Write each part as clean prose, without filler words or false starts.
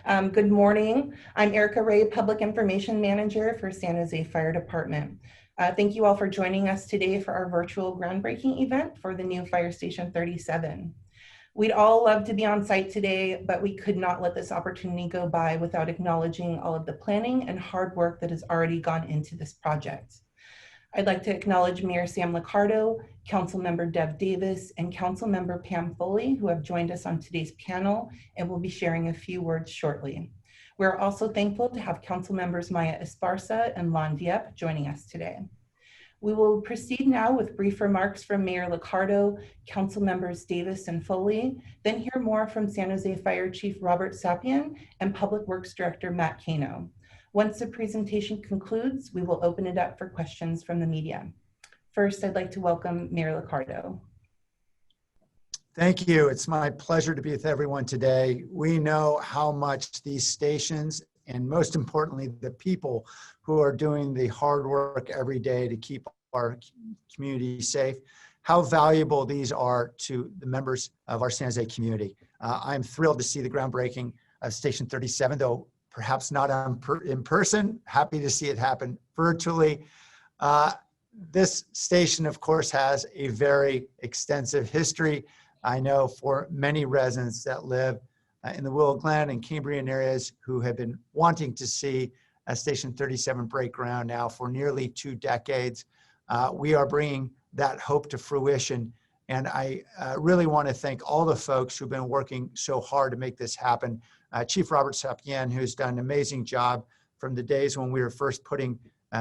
Good morning. I'm Erica Ray, Public Information Manager for San Jose Fire Department. Thank you all for joining us today for our virtual groundbreaking event for the new Fire Station 37. We'd all love to be on site today, but we could not let this opportunity go by without acknowledging all of the planning and hard work that has already gone into this project. I'd like to acknowledge Mayor Sam Licardo, Councilmember Dev Davis, and Councilmember Pam Foley, who have joined us on today's panel and will be sharing a few words shortly. We're also thankful to have Council members Maya Esparza and Lon Dieppe joining us today. We will proceed now with brief remarks from Mayor Licardo, Council members Davis and Foley, then hear more from San Jose Fire Chief Robert Sapien and Public Works Director Matt Cano. Once the presentation concludes, we will open it up for questions from the media. First, I'd like to welcome Mayor Licardo. Thank you. It's my pleasure to be with everyone today. We know how much these stations, and most importantly, the people who are doing the hard work every day to keep our community safe, how valuable these are to the members of our San Jose community. I'm thrilled to see the groundbreaking of Station 37, though perhaps not in person. Happy to see it happen virtually. This station, of course, has a very extensive history. I know for many residents that live in the Willow Glen and Cambrian areas who have been wanting to see Station 37 break ground now for nearly 2 decades. We are bringing that hope to fruition. And I really want to thank all the folks who've been working so hard to make this happen. Chief Robert Sapien, who's done an amazing job from the days when we were first putting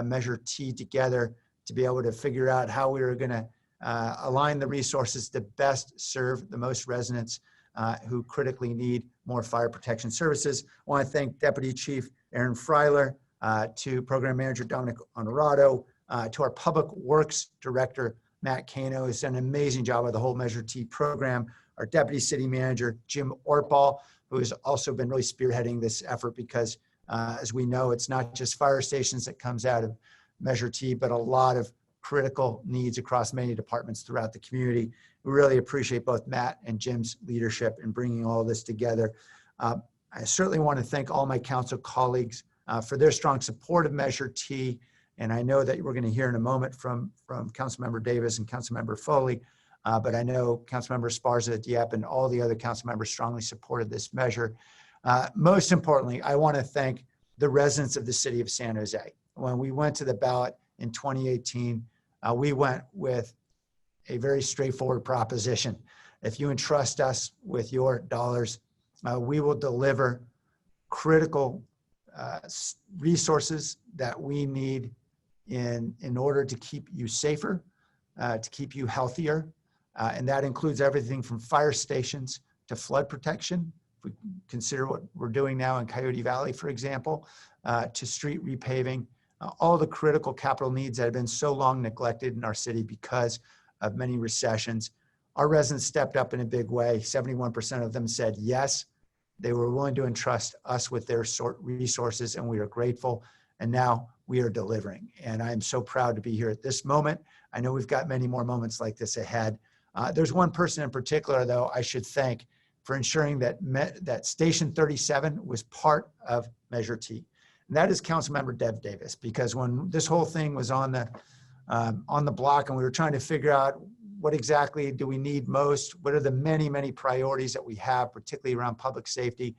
Measure T together to be able to figure out how we were going to align the resources to best serve the most residents who critically need more fire protection services. I want to thank Deputy Chief Aaron Freiler, to Program Manager Dominic Honorado, to our Public Works Director, Matt Cano, who's done an amazing job of the whole Measure T program, our Deputy City Manager, Jim Ortball, who has also been really spearheading this effort because, as we know, it's not just fire stations that comes out of Measure T, but a lot of critical needs across many departments throughout the community. We really appreciate both Matt and Jim's leadership in bringing all this together. I certainly want to thank all my council colleagues for their strong support of Measure T. And I know that we're going to hear in a moment from Councilmember Davis and Councilmember Foley, but I know Councilmember Esparza, Dieppe, and all the other council members strongly supported this measure. Most importantly, I want to thank the residents of the city of San Jose. When we went to the ballot in 2018, we went with a very straightforward proposition. If you entrust us with your dollars, we will deliver critical resources that we need in order to keep you safer, to keep you healthier. And that includes everything from fire stations to flood protection. If we consider what we're doing now in Coyote Valley, for example, to street repaving, all the critical capital needs that have been so long neglected in our city because of many recessions. Our residents stepped up in a big way. 71% of them said yes. They were willing to entrust us with their resources, and we are grateful. And now we are delivering. And I'm so proud to be here at this moment. I know we've got many more moments like this ahead. There's one person in particular, though, I should thank for ensuring that Station 37 was part of Measure T. And that is Councilmember Dev Davis, because when this whole thing was on the block and we were trying to figure out what exactly do we need most, what are the many, many priorities that we have, particularly around public safety,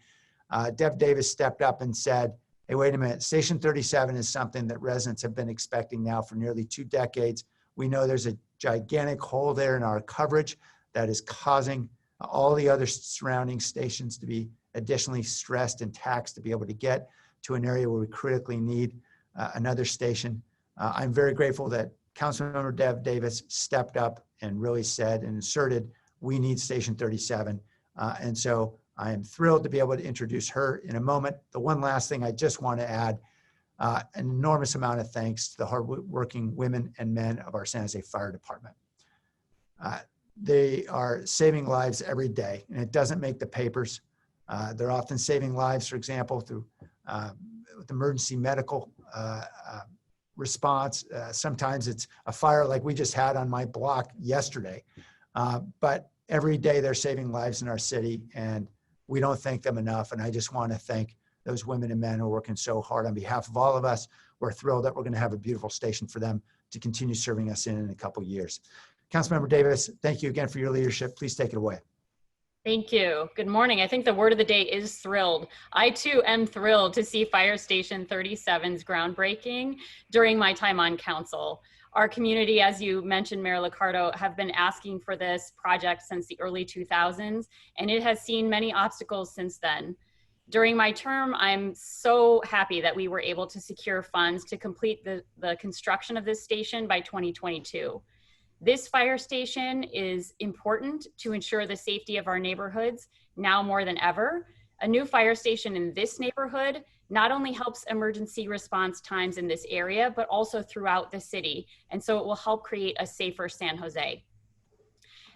Dev Davis stepped up and said, hey, wait a minute, Station 37 is something that residents have been expecting now for nearly 2 decades. We know there's a gigantic hole there in our coverage that is causing all the other surrounding stations to be additionally stressed and taxed to be able to get to an area where we critically need another station. I'm very grateful that Councilmember Dev Davis stepped up and really said and asserted, we need Station 37. And so I am thrilled to be able to introduce her in a moment. The one last thing I just want to add, an enormous amount of thanks to the hardworking women and men of our San Jose Fire Department. They are saving lives every day, and it doesn't make the papers. They're often saving lives, for example, through with emergency medical response. Sometimes it's a fire like we just had on my block yesterday. But every day they're saving lives in our city, and we don't thank them enough. And I just want to thank those women and men who are working so hard on behalf of all of us. We're thrilled that we're going to have a beautiful station for them to continue serving us in a couple of years. Councilmember Davis, thank you again for your leadership. Please take it away. Thank you. Good morning. I think the word of the day is thrilled. I too am thrilled to see Fire Station 37's groundbreaking during my time on council. Our community, as you mentioned, Mayor Licardo, have been asking for this project since the early 2000s, and it has seen many obstacles since then. During my term, I'm so happy that we were able to secure funds to complete the construction of this station by 2022. This fire station is important to ensure the safety of our neighborhoods now more than ever. A new fire station in this neighborhood not only helps emergency response times in this area, but also throughout the city. And so it will help create a safer San Jose.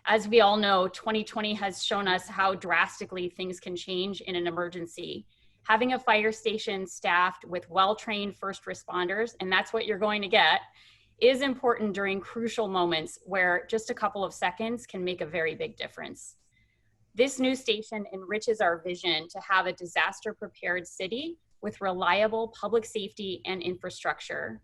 As we all know, 2020 has shown us how drastically things can change in an emergency. Having a fire station staffed with well-trained first responders, and that's what you're going to get, is important during crucial moments where just a couple of seconds can make a very big difference. This new station enriches our vision to have a disaster prepared city with reliable public safety and infrastructure.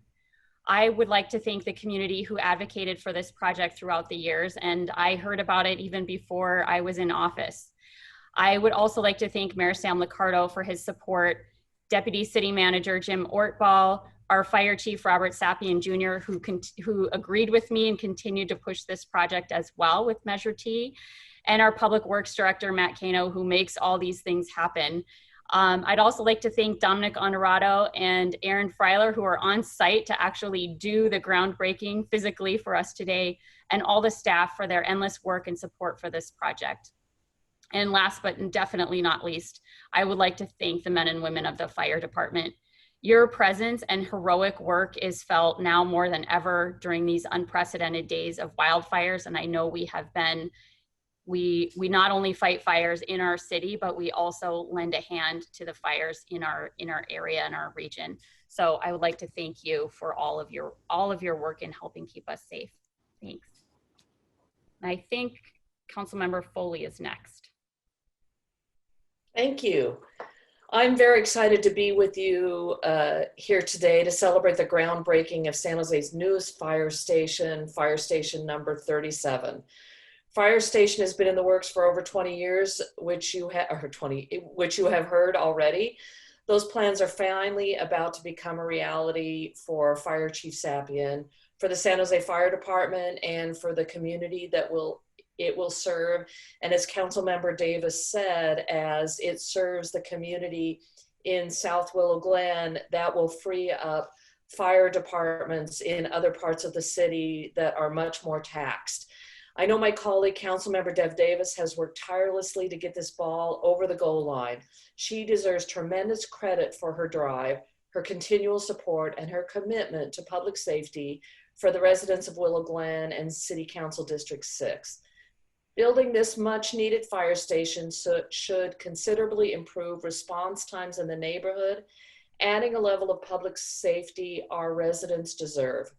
I would like to thank the community who advocated for this project throughout the years, and I heard about it even before I was in office. I would also like to thank Mayor Sam Licardo for his support, Deputy City Manager Jim Ortball, our Fire Chief Robert Sapien Jr., who agreed with me and continued to push this project as well with Measure T, and our Public Works Director Matt Cano, who makes all these things happen. I'd also like to thank Dominic Honorado and Aaron Freiler, who are on site to actually do the groundbreaking physically for us today, and all the staff for their endless work and support for this project. And last but definitely not least, I would like to thank the men and women of the fire department. Your presence and heroic work is felt now more than ever during these unprecedented days of wildfires. And I know we have been, we not only fight fires in our city, but we also lend a hand to the fires in our area and our region. So I would like to thank you for all of your work in helping keep us safe. Thanks. And I think Councilmember Foley is next. Thank you. I'm very excited to be with you here today to celebrate the groundbreaking of San Jose's newest fire station number 37. Fire station has been in the works for over 20 years, which you have heard already. Those plans are finally about to become a reality for Fire Chief Sapien, for the San Jose Fire Department, and for the community that it will serve. And as Councilmember Davis said, as it serves the community in South Willow Glen, that will free up fire departments in other parts of the city that are much more taxed. I know my colleague, Councilmember Dev Davis, has worked tirelessly to get this ball over the goal line. She deserves tremendous credit for her drive, her continual support, and her commitment to public safety for the residents of Willow Glen and City Council District 6. Building this much needed fire station should considerably improve response times in the neighborhood, adding a level of public safety our residents deserve.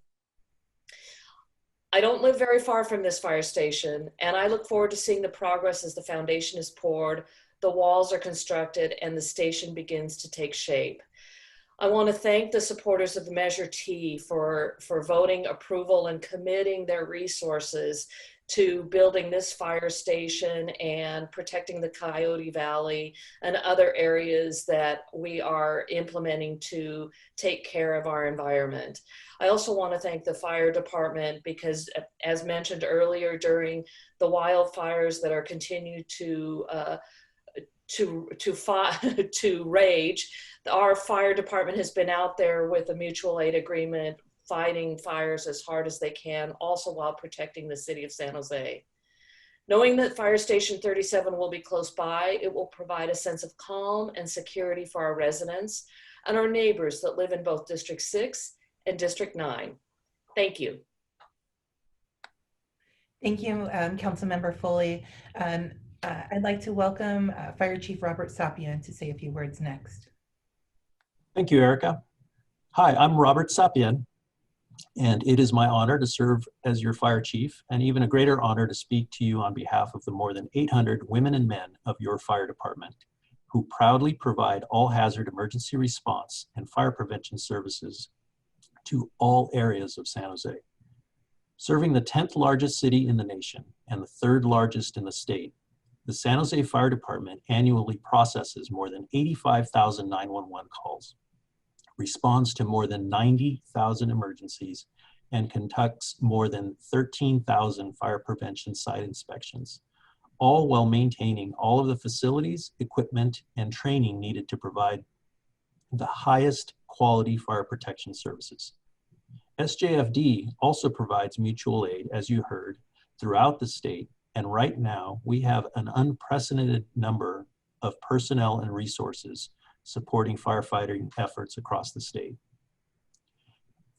I don't live very far from this fire station, and I look forward to seeing the progress as the foundation is poured, the walls are constructed, and the station begins to take shape. I want to thank the supporters of Measure T for voting approval and committing their resources to building this fire station and protecting the Coyote Valley and other areas that we are implementing to take care of our environment. I also want to thank the fire department because, as mentioned earlier, during the wildfires that are continued to rage, our fire department has been out there with a mutual aid agreement, fighting fires as hard as they can, also while protecting the city of San Jose. Knowing that Fire Station 37 will be close by, it will provide a sense of calm and security for our residents and our neighbors that live in both District 6 and District 9. Thank you. Thank you, Councilmember Foley. I'd like to welcome Fire Chief Robert Sapien to say a few words next. Thank you, Erica. Hi, I'm Robert Sapien. And it is my honor to serve as your fire chief, and even a greater honor to speak to you on behalf of the more than 800 women and men of your fire department, who proudly provide all hazard emergency response and fire prevention services to all areas of San Jose. Serving the 10th largest city in the nation and the 3rd largest in the state, the San Jose Fire Department annually processes more than 85,000 911 calls, responds to more than 90,000 emergencies, and conducts more than 13,000 fire prevention site inspections, all while maintaining all of the facilities, equipment, and training needed to provide the highest quality fire protection services. SJFD also provides mutual aid, as you heard, throughout the state, and right now we have an unprecedented number of personnel and resources supporting firefighting efforts across the state.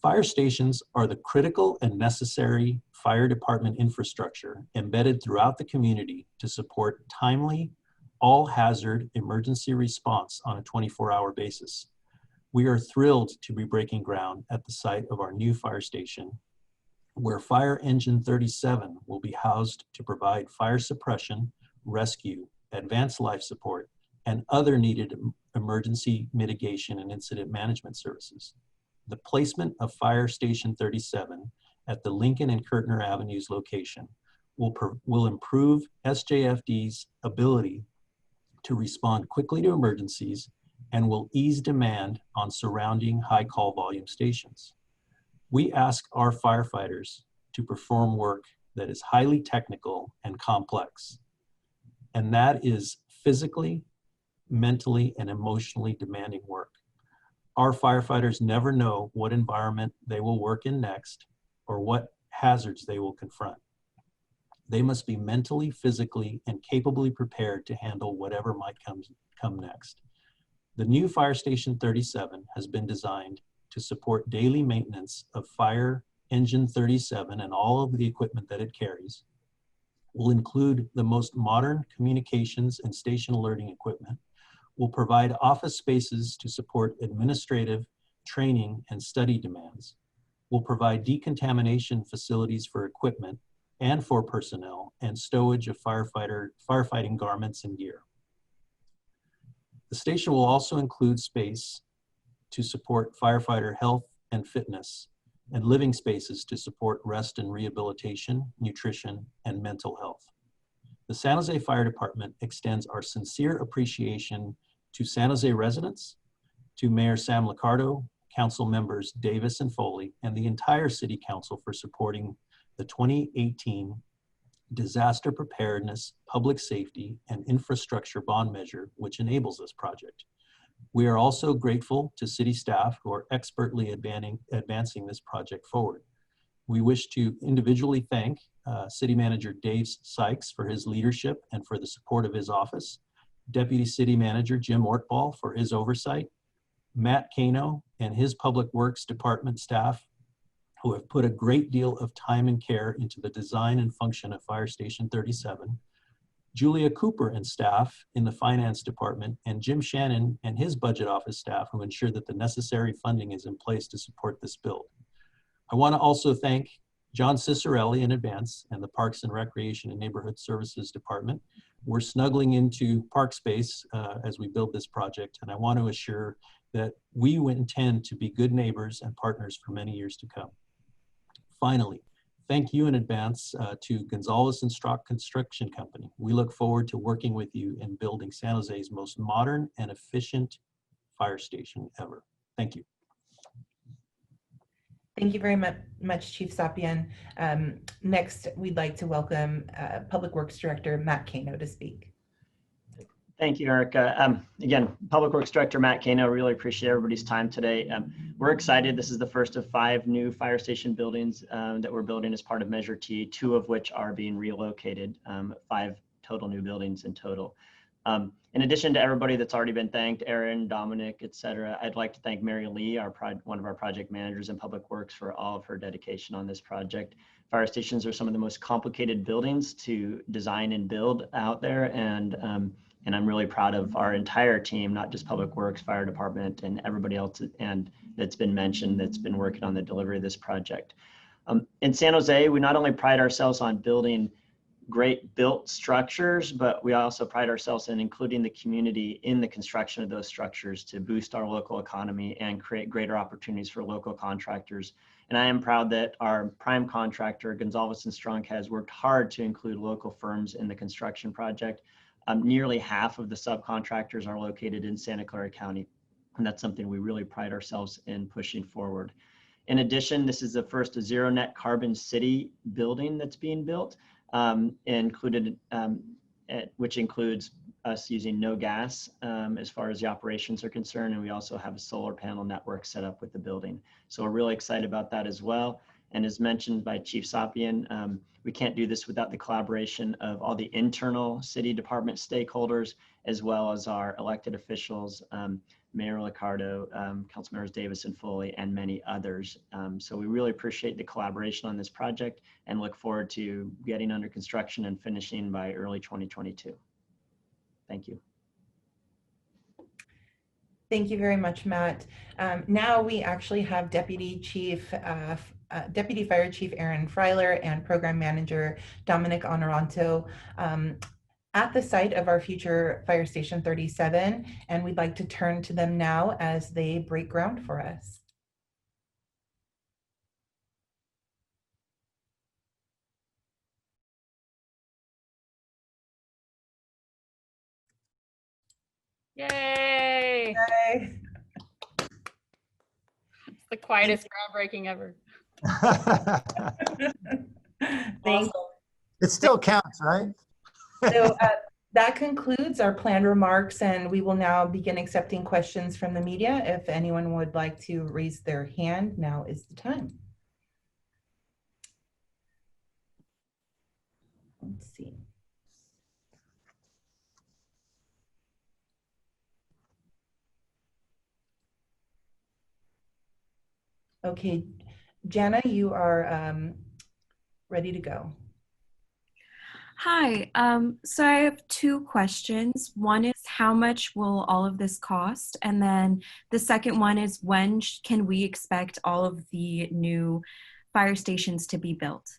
Fire stations are the critical and necessary fire department infrastructure embedded throughout the community to support timely, all-hazard emergency response on a 24-hour basis. We are thrilled to be breaking ground at the site of our new fire station, where Fire Engine 37 will be housed to provide fire suppression, rescue, advanced life support, and other needed emergency mitigation and incident management services. The placement of Fire Station 37 at the Lincoln and Kirtner Avenues location will improve SJFD's ability to respond quickly to emergencies and will ease demand on surrounding high call volume stations. We ask our firefighters to perform work that is highly technical and complex, and that is physically, mentally, and emotionally demanding work. Our firefighters never know what environment they will work in next or what hazards they will confront. They must be mentally, physically, and capably prepared to handle whatever might come next. The new Fire Station 37 has been designed to support daily maintenance of Fire Engine 37 and all of the equipment that it carries, will include the most modern communications and station alerting equipment, will provide office spaces to support administrative, training, and study demands, will provide decontamination facilities for equipment and for personnel, and stowage of firefighting garments and gear. The station will also include space to support firefighter health and fitness, and living spaces to support rest and rehabilitation, nutrition, and mental health. The San Jose Fire Department extends our sincere appreciation to San Jose residents, to Mayor Sam Licardo, Council members Davis and Foley, and the entire City Council for supporting the 2018 Disaster Preparedness, Public Safety, and Infrastructure Bond Measure, which enables this project. We are also grateful to city staff who are expertly advancing this project forward. We wish to individually thank City Manager Dave Sykes for his leadership and for the support of his office, Deputy City Manager Jim Ortball for his oversight, Matt Cano and his Public Works Department staff who have put a great deal of time and care into the design and function of Fire Station 37, Julia Cooper and staff in the Finance Department, and Jim Shannon and his Budget Office staff who ensure that the necessary funding is in place to support this build. I want to also thank John Cicerelli in advance and the Parks and Recreation and Neighborhood Services Department. We're snuggling into park space as we build this project, and I want to assure that we intend to be good neighbors and partners for many years to come. Finally, thank you in advance to Gonzalez and Strock Construction Company. We look forward to working with you in building San Jose's most modern and efficient fire station ever. Thank you. Thank you very much, Chief Sapien. Next, we'd like to welcome Public Works Director Matt Cano to speak. Thank you, Erica. Again, Public Works Director Matt Cano, really appreciate everybody's time today. We're excited. This is the first of 5 new fire station buildings that we're building as part of Measure T, 2 of which are being relocated, 5 total new buildings in total. In addition to everybody that's already been thanked, Aaron, Dominic, et cetera, I'd like to thank Mary Lee, one of our project managers in Public Works, for all of her dedication on this project. Fire stations are some of the most complicated buildings to design and build out there, and And I'm really proud of our entire team, not just Public Works, Fire Department, and everybody else and that's been mentioned that's been working on the delivery of this project. In San Jose, we not only pride ourselves on building great built structures, but we also pride ourselves in including the community in the construction of those structures to boost our local economy and create greater opportunities for local contractors. And I am proud that our prime contractor, Gonzalez and Strunk, has worked hard to include local firms in the construction project. Nearly half of the subcontractors are located in Santa Clara County, and that's something we really pride ourselves in pushing forward. In addition, this is the first zero net carbon city building that's being built. Which includes us using no gas as far as the operations are concerned. And we also have a solar panel network set up with the building. So we're really excited about that as well. And as mentioned by Chief Sapien, we can't do this without the collaboration of all the internal city department stakeholders, as well as our elected officials, Mayor Licardo, Council Members Davis and Foley, and many others. So we really appreciate the collaboration on this project and look forward to getting under construction and finishing by early 2022. Thank you. Thank you very much, Matt. Now we actually have Deputy Fire Chief Aaron Freiler and Program Manager Dominic Honoranto at the site of our future Fire Station 37, and we'd like to turn to them now as they break ground for us. Yay! Yay. It's the quietest groundbreaking ever. Thank you. It still counts, right? So that concludes our planned remarks, and we will now begin accepting questions from the media. If anyone would like to raise their hand, now is the time. Let's see. Okay, Jana, you are ready to go. Hi, so I have two questions. One is how much will all of this cost? And then the second one is when can we expect all of the new fire stations to be built?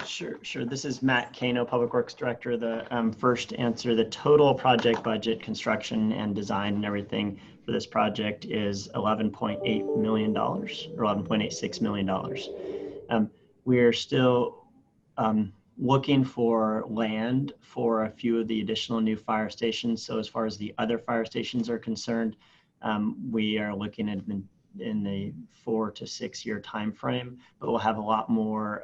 Sure. This is Matt Cano, Public Works Director. The first answer, the total project budget, construction and design and everything for this project is $11.8 million or $11.86 million. We're still looking for land for a few of the additional new fire stations. So as far as the other fire stations are concerned, we are looking at in the 4 to 6 year time frame, but we'll have a lot more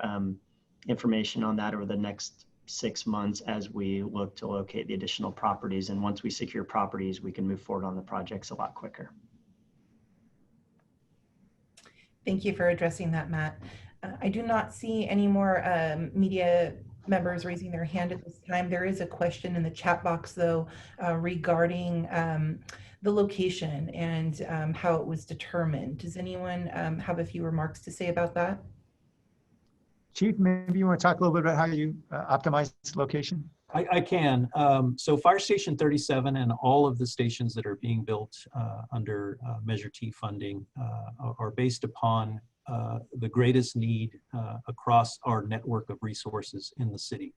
information on that over the next 6 months as we look to locate the additional properties. And once we secure properties, we can move forward on the projects a lot quicker. Thank you for addressing that, Matt. I do not see any more media members raising their hand at this time. There is a question in the chat box, though, regarding the location and how it was determined. Does anyone have a few remarks to say about that? Chief, maybe you want to talk a little bit about how you optimize location? I can. So Fire Station 37 and all of the stations that are being built under Measure T funding are based upon the greatest need across our network of resources in the city.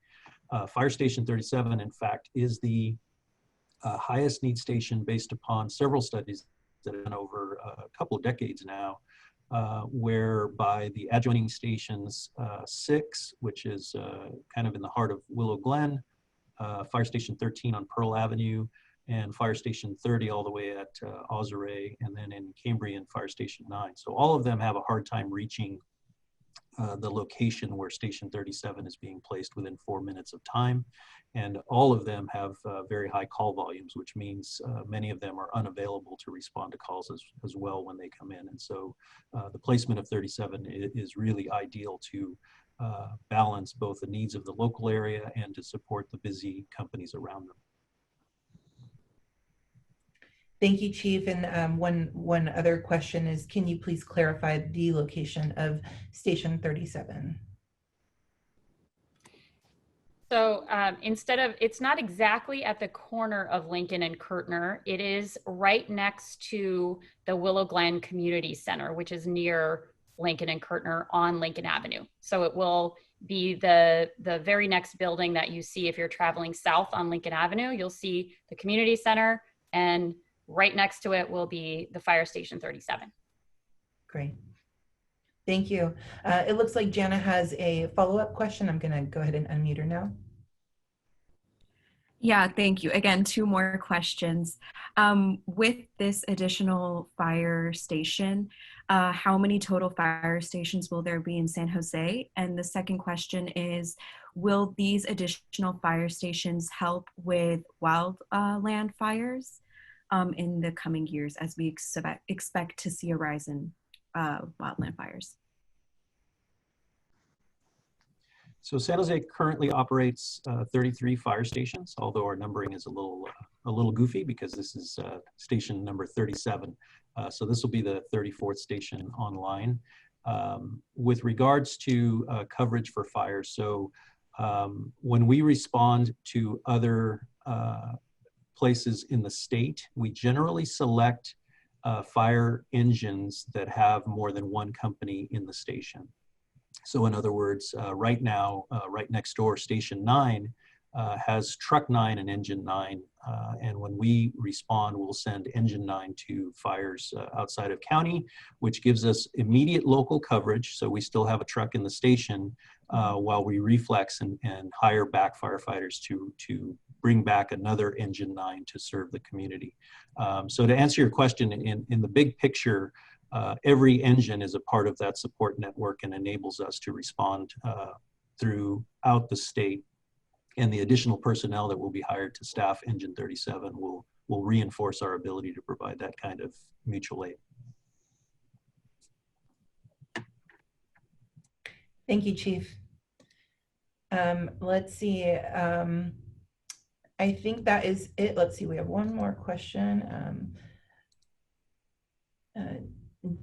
Fire Station 37, in fact, is the highest need station based upon several studies that have been over a couple of decades now, whereby the adjoining stations 6, which is kind of in the heart of Willow Glen, Fire Station 13 on Pearl Avenue, and Fire Station 30 all the way at Ozare, and then in Cambrian, Fire Station 9. So all of them have a hard time reaching the location where Station 37 is being placed within 4 minutes of time. And all of them have very high call volumes, which means many of them are unavailable to respond to calls as well when they come in. And so the placement of 37 is really ideal to balance both the needs of the local area and to support the busy companies around them. Thank you, Chief. And one other question is, can you please clarify the location of Station 37? So it's not exactly at the corner of Lincoln and Kirtner. It is right next to the Willow Glen Community Center, which is near Lincoln and Kirtner on Lincoln Avenue. So it will be the very next building that you see if you're traveling south on Lincoln Avenue. You'll see the community center, and right next to it will be the Fire Station 37. Great. Thank you. It looks like Jana has a follow-up question. I'm going to go ahead and unmute her now. Yeah, thank you. Again, two more questions. With this additional fire station, how many total fire stations will there be in San Jose? And the second question is, will these additional fire stations help with wildland fires in the coming years as we expect to see a rise in wildland fires? So San Jose currently operates 33 fire stations, although our numbering is a little goofy because this is station number 37. So this will be the 34th station online. With regards to coverage for fires, so when we respond to other places in the state, we generally select fire engines that have more than one company in the station. So in other words, right now, right next door, Station 9 has Truck 9 and Engine 9. And when we respond, we'll send Engine 9 to fires outside of county, which gives us immediate local coverage. So we still have a truck in the station while we reflex and hire back firefighters to bring back another Engine 9 to serve the community. So to answer your question, in the big picture, every engine is a part of that support network and enables us to respond throughout the state. And the additional personnel that will be hired to staff Engine 37 will reinforce our ability to provide that kind of mutual aid. Thank you, Chief. Let's see. I think that is it. Let's see. We have one more question.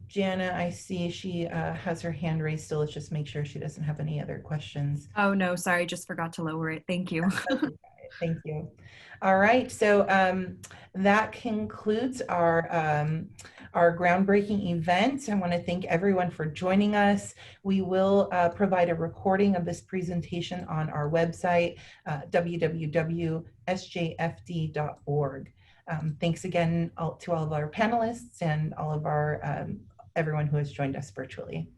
Jana, I see she has her hand raised still. Let's just make sure she doesn't have any other questions. Oh, no, sorry, just forgot to lower it. Thank you. Thank you. All right, so that concludes our groundbreaking event. I want to thank everyone for joining us. We will provide a recording of this presentation on our website, www.sjfd.org. Thanks again to all of our panelists and all of our everyone who has joined us virtually.